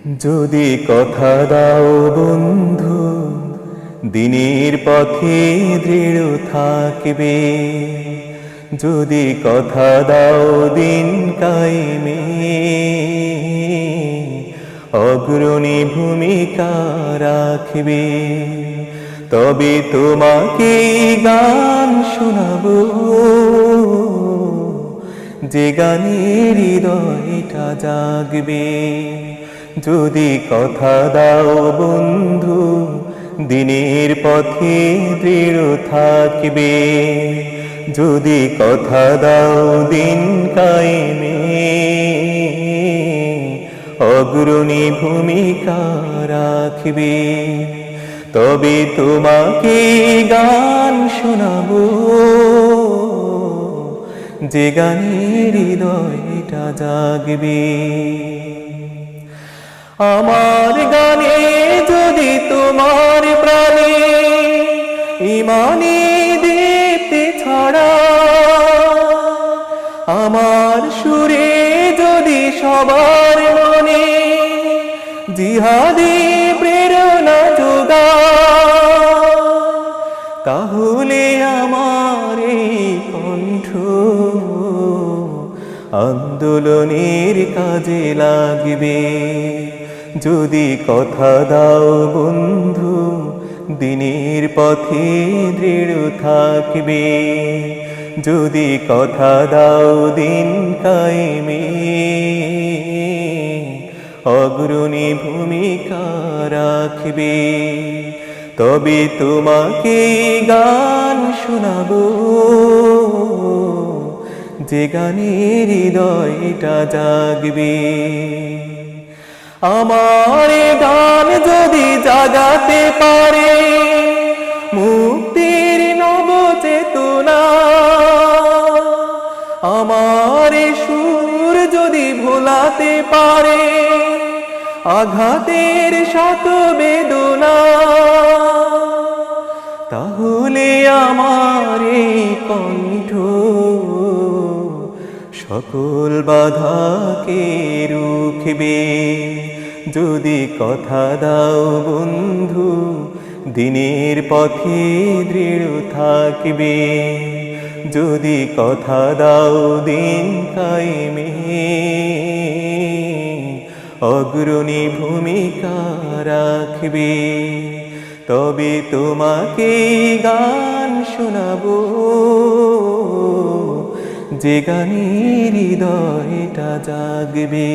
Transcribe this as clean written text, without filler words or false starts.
যদি কথা দাও বন্ধু, দিনের পথে দৃঢ় থাকবে। যদি কথা দাও দিন কায়েমে, অগ্রণী ভূমিকা রাখবে। তবে তোমাকে গান শোনাবো, যে গানের হৃদয়টা জাগবে। যদি কথা দাও বন্ধু, দিনের পথে দৃঢ় থাকবে। যদি কথা দাও দিন কায়েমে, অগ্রণী ভূমিকা রাখবে। তবে তোমাকে গান শোনাবো, যে গানের হৃদয়টা জাগবে। আমার গানে যদি তোমার প্রাণে ইমানি দীপ্তি ছড়া, আমার সুরে যদি সবার মনে জিহাদি প্রেরণা যোগা, তাহলে আমার এই কণ্ঠ আন্দোলনের কাজে লাগবে। যদি কথা দাও বন্ধু, দিনের পথে দৃঢ় থাকবে। যদি কথা দাও দিন কায়েমে, অগ্রণী ভূমিকা রাখবে। তবে তোমাকে গান শোনাবো, যে গানের হৃদয়টা জাগবে। আমার গান যদি জাগাতে পারে মুক্তির নব চেতনা, আমার সুর যদি ভোলাতে পারে আঘাতের শত বেদনা, তাহলে আমার এই কণ্ঠ সকল বাধাকে রুখবে। যদি কথা দাও বন্ধু, দিনের পথে দৃঢ় থাকবে। যদি কথা দাও দিন কায়েমে, অগ্রণী ভূমিকা রাখবে। তবে তোমাকে গান শোনাবো, যে গানের হৃদয়টা জাগবে।